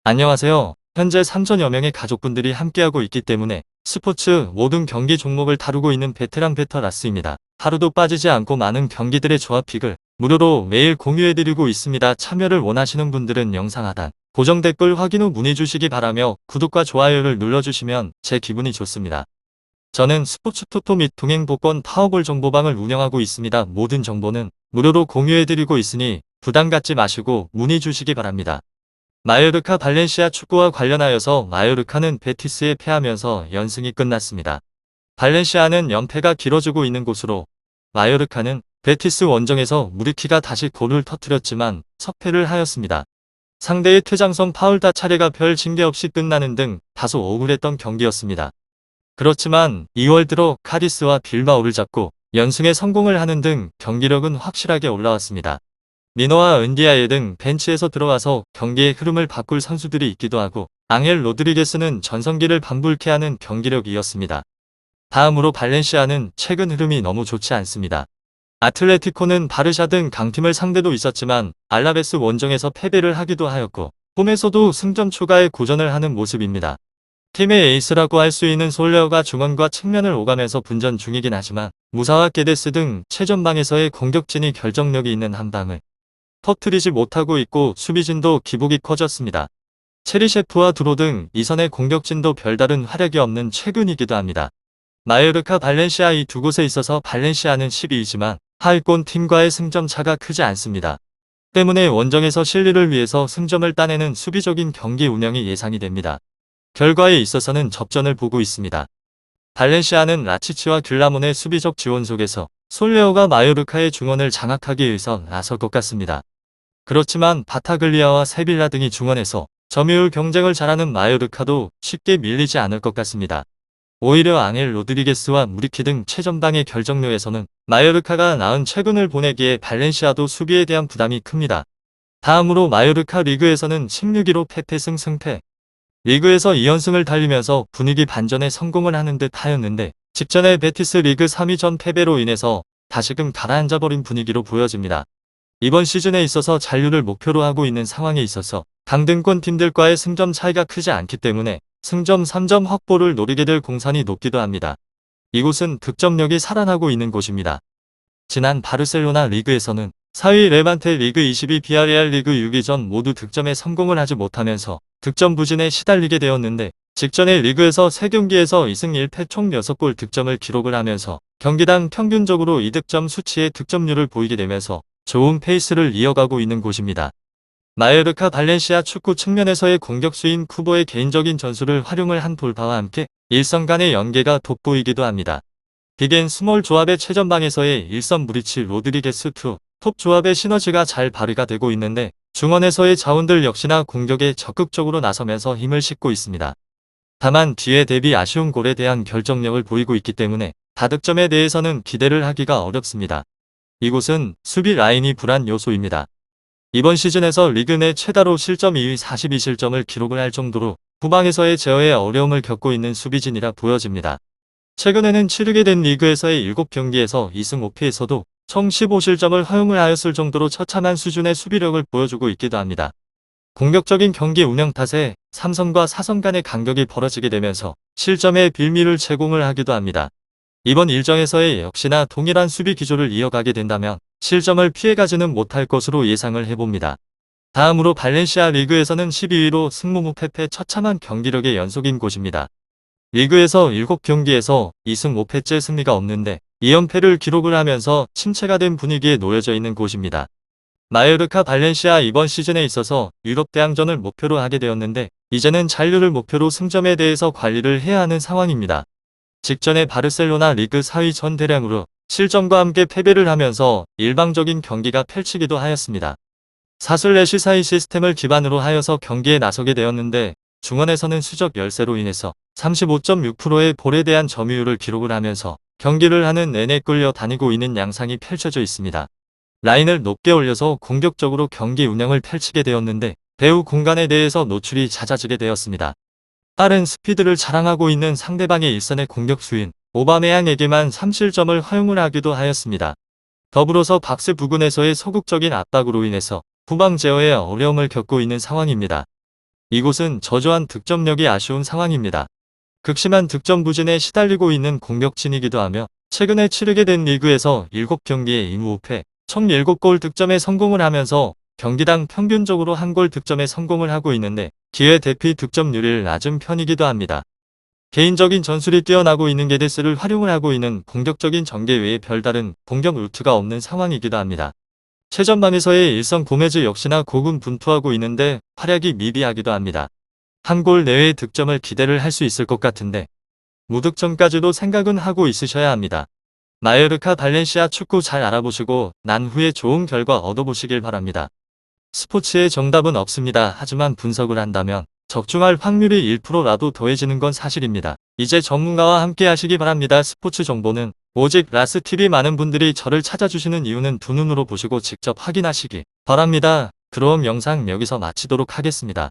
안녕하세요. 현재 3천여 명의 가족분들이 함께하고 있기 때문에 스포츠 모든 경기 종목을 다루고 있는 베테랑 베터라스입니다. 하루도 빠지지 않고 많은 경기들의 조합픽을 무료로 매일 공유해드리고 있습니다. 참여를 원하시는 분들은 영상 하단 고정 댓글 확인 후 문의 주시기 바라며 구독과 좋아요를 눌러주시면 제 기분이 좋습니다. 저는 스포츠 토토 및 동행복권 파워볼 정보방을 운영하고 있습니다. 모든 정보는 무료로 공유해드리고 있으니 부담 갖지 마시고 문의 주시기 바랍니다. 마요르카 발렌시아 축구와 관련하여서 마요르카는 베티스에 패하면서 연승이 끝났습니다. 발렌시아는 연패가 길어지고 있는 곳으로 마요르카는 베티스 원정에서 무리키가 다시 골을 터뜨렸지만 석패를 하였습니다. 상대의 퇴장성 파울 다차례가 별 징계 없이 끝나는 등 다소 억울했던 경기였습니다. 그렇지만 2월 들어 카디스와 빌바오를 잡고 연승에 성공을 하는 등 경기력은 확실하게 올라왔습니다. 미노와 은디아예 등 벤치에서 들어와서 경기의 흐름을 바꿀 선수들이 있기도 하고 앙헬 로드리게스는 전성기를 방불케 하는 경기력이었습니다. 다음으로 발렌시아는 최근 흐름이 너무 좋지 않습니다. 아틀레티코는 바르샤 등 강팀을 상대도 있었지만 알라베스 원정에서 패배를 하기도 하였고 홈에서도 승점 초과에 고전을 하는 모습입니다. 팀의 에이스라고 할 수 있는 솔레어가 중원과 측면을 오가면서 분전 중이긴 하지만 무사와 게데스 등 최전방에서의 공격진이 결정력이 있는 한 방을 터뜨리지 못하고 있고 수비진도 기복이 커졌습니다. 체리셰프와 두로 등 이선의 공격진도 별다른 활약이 없는 최근이기도 합니다. 마요르카 발렌시아 이 두 곳에 있어서 발렌시아는 12위지만 하위권 팀과의 승점 차가 크지 않습니다. 때문에 원정에서 실리를 위해서 승점을 따내는 수비적인 경기 운영이 예상이 됩니다. 결과에 있어서는 접전을 보고 있습니다. 발렌시아는 라치치와 귤라몬의 수비적 지원 속에서 솔레오가 마요르카의 중원을 장악하기 위해서 나설 것 같습니다. 그렇지만 바타글리아와 세빌라 등이 중원에서 점유율 경쟁을 잘하는 마요르카도 쉽게 밀리지 않을 것 같습니다. 오히려 앙헬 로드리게스와 무리키 등 최전방의 결정력에서는 마요르카가 나은 최근을 보내기에 발렌시아도 수비에 대한 부담이 큽니다. 다음으로 마요르카 리그에서는 16위로 패패승 승패. 리그에서 2연승을 달리면서 분위기 반전에 성공을 하는 듯 하였는데 직전에 베티스 리그 3위 전 패배로 인해서 다시금 가라앉아버린 분위기로 보여집니다. 이번 시즌에 있어서 잔류를 목표로 하고 있는 상황에 있어서 강등권 팀들과의 승점 차이가 크지 않기 때문에 승점 3점 확보를 노리게 될 공산이 높기도 합니다. 이곳은 득점력이 살아나고 있는 곳입니다. 지난 바르셀로나 리그에서는 4위 레반테 리그 22 비아레알 리그 6위 전 모두 득점에 성공을 하지 못하면서 득점 부진에 시달리게 되었는데 직전의 리그에서 3경기에서 2승 1패 총 6골 득점을 기록을 하면서 경기당 평균적으로 2득점 수치의 득점률을 보이게 되면서 좋은 페이스를 이어가고 있는 곳입니다. 마요르카 발렌시아 축구 측면에서의 공격수인 쿠보의 개인적인 전술을 활용을 한 돌파와 함께 일선 간의 연계가 돋보이기도 합니다. 빅앤 스몰 조합의 최전방에서의 일선 브리치 로드리게스 투 톱 조합의 시너지가 잘 발휘가 되고 있는데 중원에서의 자원들 역시나 공격에 적극적으로 나서면서 힘을 싣고 있습니다. 다만 뒤에 대비 아쉬운 골에 대한 결정력을 보이고 있기 때문에 다득점에 대해서는 기대를 하기가 어렵습니다. 이곳은 수비 라인이 불안 요소입니다. 이번 시즌에서 리그 내 최다로 실점 2위 42실점을 기록을 할 정도로 후방에서의 제어에 어려움을 겪고 있는 수비진이라 보여집니다. 최근에는 치르게 된 리그에서의 7경기에서 2승 5패에서도 총 15실점을 허용을 하였을 정도로 처참한 수준의 수비력을 보여주고 있기도 합니다. 공격적인 경기 운영 탓에 3선과 4선 간의 간격이 벌어지게 되면서 실점의 빌미를 제공을 하기도 합니다. 이번 일정에서의 역시나 동일한 수비 기조를 이어가게 된다면 실점을 피해가지는 못할 것으로 예상을 해봅니다. 다음으로 발렌시아 리그에서는 12위로 승무무패패 처참한 경기력의 연속인 곳입니다. 리그에서 7경기에서 2승 5패째 승리가 없는데 2연패를 기록을 하면서 침체가 된 분위기에 놓여져 있는 곳입니다. 마요르카 발렌시아 이번 시즌에 있어서 유럽 대항전을 목표로 하게 되었는데 이제는 잔류를 목표로 승점에 대해서 관리를 해야 하는 상황입니다. 직전에 바르셀로나 리그 4위 전 대량으로 실점과 함께 패배를 하면서 일방적인 경기가 펼치기도 하였습니다. 사슬래시 사이 시스템을 기반으로 하여서 경기에 나서게 되었는데 중원에서는 수적 열세로 인해서 35.6%의 볼에 대한 점유율을 기록을 하면서 경기를 하는 내내 끌려 다니고 있는 양상이 펼쳐져 있습니다. 라인을 높게 올려서 공격적으로 경기 운영을 펼치게 되었는데 배후 공간에 대해서 노출이 잦아지게 되었습니다. 빠른 스피드를 자랑하고 있는 상대방의 일선의 공격수인 오바메양에게만 3실점을 허용을 하기도 하였습니다. 더불어서 박스 부근에서의 소극적인 압박으로 인해서 후방 제어에 어려움을 겪고 있는 상황입니다. 이곳은 저조한 득점력이 아쉬운 상황입니다. 극심한 득점 부진에 시달리고 있는 공격진이기도 하며 최근에 치르게 된 리그에서 7경기에 2무패, 총 7골 득점에 성공을 하면서 경기당 평균적으로 한 골 득점에 성공을 하고 있는데 기회 대피 득점률이 낮은 편이기도 합니다. 개인적인 전술이 뛰어나고 있는 게데스를 활용을 하고 있는 공격적인 전개 외에 별다른 공격 루트가 없는 상황이기도 합니다. 최전방에서의 일선 고메즈 역시나 고군분투하고 있는데 활약이 미비하기도 합니다. 한 골 내외의 득점을 기대를 할 수 있을 것 같은데 무득점까지도 생각은 하고 있으셔야 합니다. 마요르카 발렌시아 축구 잘 알아보시고 난 후에 좋은 결과 얻어보시길 바랍니다. 스포츠의 정답은 없습니다. 하지만 분석을 한다면 적중할 확률이 1%라도 더해지는 건 사실입니다. 이제 전문가와 함께 하시기 바랍니다. 스포츠 정보는 오직 라스TV. 많은 분들이 저를 찾아주시는 이유는 두 눈으로 보시고 직접 확인하시기 바랍니다. 그럼 영상 여기서 마치도록 하겠습니다.